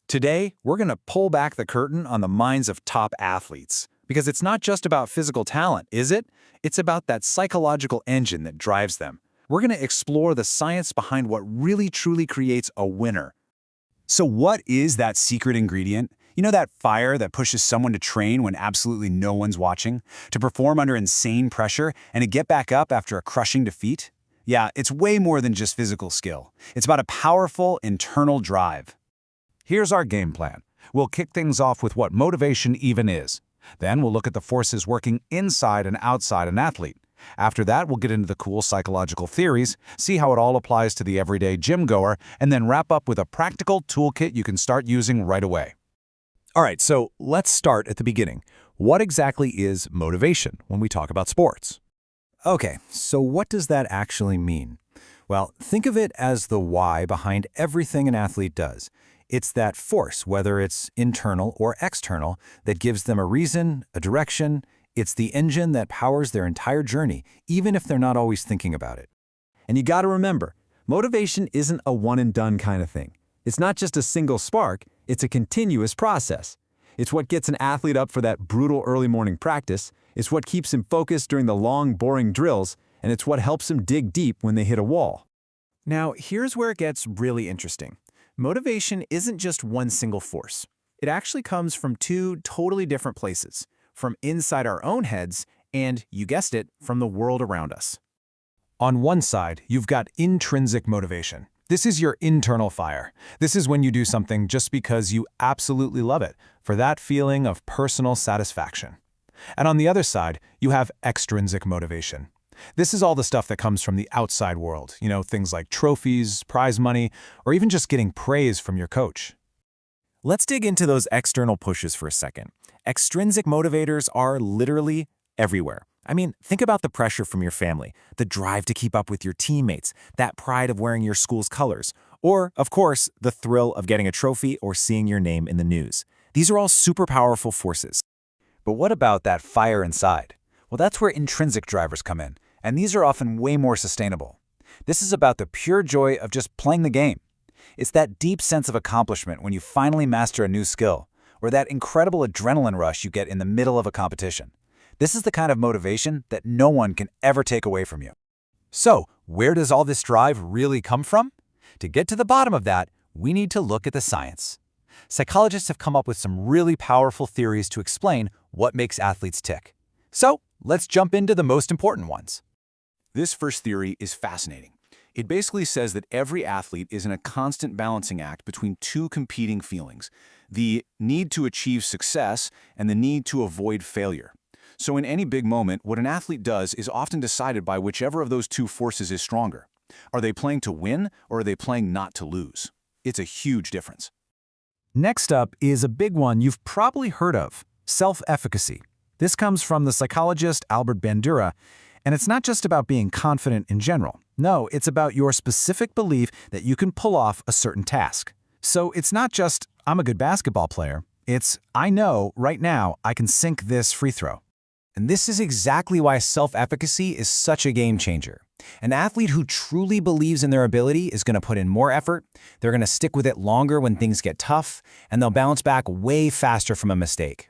Today, we're going to pull back the curtain on the minds of top athletes. Because it's not just about physical talent, is it? It's about that psychological engine that drives them. We're going to explore the science behind what really truly creates a winner. So what is that secret ingredient? You know, that fire that pushes someone to train when absolutely no one's watching, to perform under insane pressure, and to get back up after a crushing defeat? Yeah, it's way more than just physical skill. It's about a powerful internal drive. Here's our game plan. We'll kick things off with what motivation even is. Then we'll look at the forces working inside and outside an athlete. After that, we'll get into the cool psychological theories, see how it all applies to the everyday gym goer, and then wrap up with a practical toolkit you can start using right away. All right, so let's start at the beginning. What exactly is motivation when we talk about sports? Okay, so what does that actually mean? Well, think of it as the why behind everything an athlete does. It's that force, whether it's internal or external, that gives them a reason, a direction. It's the engine that powers their entire journey, even if they're not always thinking about it. And you gotta remember, motivation isn't a one-and-done kind of thing. It's not just a single spark, it's a continuous process. It's what gets an athlete up for that brutal early morning practice, it's what keeps him focused during the long, boring drills, and it's what helps him dig deep when they hit a wall. Now, here's where it gets really interesting. Motivation isn't just one single force. It actually comes from two totally different places, from inside our own heads and, you guessed it, from the world around us. On one side, you've got intrinsic motivation. This is your internal fire. This is when you do something just because you absolutely love it, for that feeling of personal satisfaction. And on the other side, you have extrinsic motivation. This is all the stuff that comes from the outside world, things like trophies, prize money, or even just getting praise from your coach. Let's dig into those external pushes for a second. Extrinsic motivators are literally everywhere. I mean, think about the pressure from your family, the drive to keep up with your teammates, that pride of wearing your school's colors, or, of course, the thrill of getting a trophy or seeing your name in the news. These are all super powerful forces. But what about that fire inside? Well, that's where intrinsic drivers come in, and these are often way more sustainable. This is about the pure joy of just playing the game. It's that deep sense of accomplishment when you finally master a new skill, or that incredible adrenaline rush you get in the middle of a competition. This is the kind of motivation that no one can ever take away from you. So, where does all this drive really come from? To get to the bottom of that, we need to look at the science. Psychologists have come up with some really powerful theories to explain what makes athletes tick. So, let's jump into the most important ones. This first theory is fascinating. It basically says that every athlete is in a constant balancing act between two competing feelings, the need to achieve success and the need to avoid failure. So in any big moment, what an athlete does is often decided by whichever of those two forces is stronger. Are they playing to win or are they playing not to lose? It's a huge difference. Next up is a big one you've probably heard of, self-efficacy. This comes from the psychologist Albert Bandura, and it's not just about being confident in general. No, it's about your specific belief that you can pull off a certain task. So it's not just, I'm a good basketball player. It's, I know right now I can sink this free throw. And this is exactly why self-efficacy is such a game changer. An athlete who truly believes in their ability is going to put in more effort, they're going to stick with it longer when things get tough, and they'll bounce back way faster from a mistake.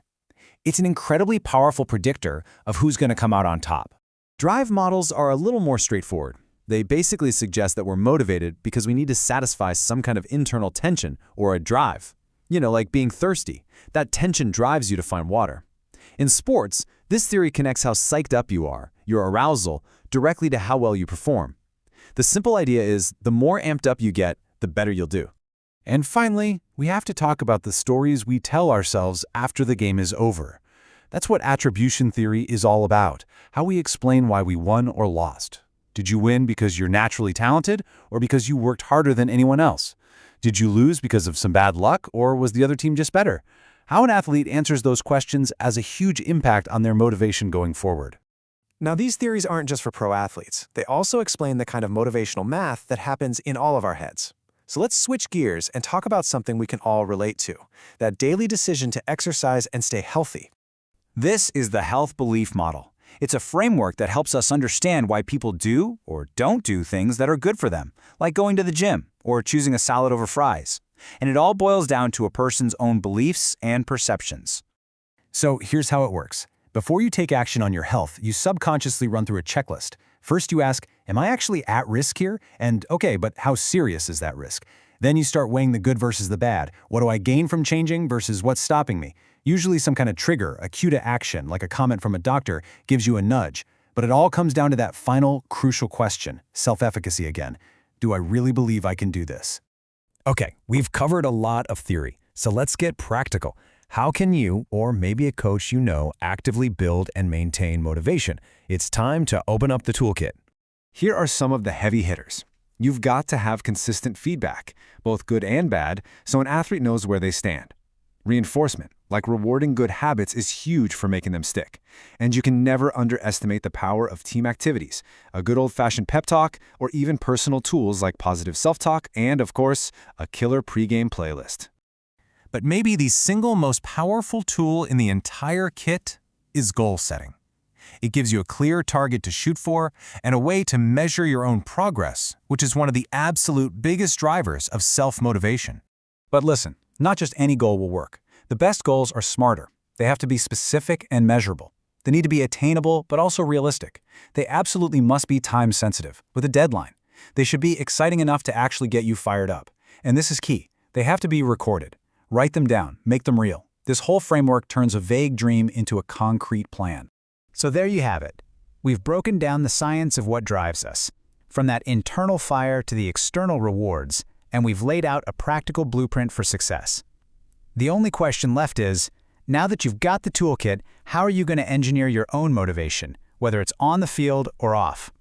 It's an incredibly powerful predictor of who's going to come out on top. Drive models are a little more straightforward. They basically suggest that we're motivated because we need to satisfy some kind of internal tension or a drive. Like being thirsty. That tension drives you to find water. In sports, this theory connects how psyched up you are, your arousal, directly to how well you perform. The simple idea is the more amped up you get, the better you'll do. And finally, we have to talk about the stories we tell ourselves after the game is over. That's what attribution theory is all about, how we explain why we won or lost. Did you win because you're naturally talented or because you worked harder than anyone else? Did you lose because of some bad luck or was the other team just better? How an athlete answers those questions has a huge impact on their motivation going forward. Now, these theories aren't just for pro athletes. They also explain the kind of motivational math that happens in all of our heads. So let's switch gears and talk about something we can all relate to, that daily decision to exercise and stay healthy. This is the health belief model. It's a framework that helps us understand why people do or don't do things that are good for them, like going to the gym or choosing a salad over fries. And it all boils down to a person's own beliefs and perceptions. So here's how it works. Before you take action on your health, you subconsciously run through a checklist. First you ask, am I actually at risk here? And okay, but how serious is that risk? Then you start weighing the good versus the bad. What do I gain from changing versus what's stopping me? Usually some kind of trigger, a cue to action, like a comment from a doctor, gives you a nudge. But it all comes down to that final, crucial question, self-efficacy again. Do I really believe I can do this? Okay, we've covered a lot of theory, so let's get practical. How can you, or maybe a coach you know, actively build and maintain motivation? It's time to open up the toolkit. Here are some of the heavy hitters. You've got to have consistent feedback, both good and bad, so an athlete knows where they stand. Reinforcement, like rewarding good habits, is huge for making them stick. And you can never underestimate the power of team activities, a good old-fashioned pep talk, or even personal tools like positive self-talk and, of course, a killer pregame playlist. But maybe the single most powerful tool in the entire kit is goal setting. It gives you a clear target to shoot for and a way to measure your own progress, which is one of the absolute biggest drivers of self-motivation. But listen, not just any goal will work. The best goals are smarter. They have to be specific and measurable. They need to be attainable, but also realistic. They absolutely must be time-sensitive, with a deadline. They should be exciting enough to actually get you fired up. And this is key. They have to be recorded. Write them down, make them real. This whole framework turns a vague dream into a concrete plan. So there you have it. We've broken down the science of what drives us, from that internal fire to the external rewards, and we've laid out a practical blueprint for success. The only question left is, now that you've got the toolkit, how are you going to engineer your own motivation, whether it's on the field or off?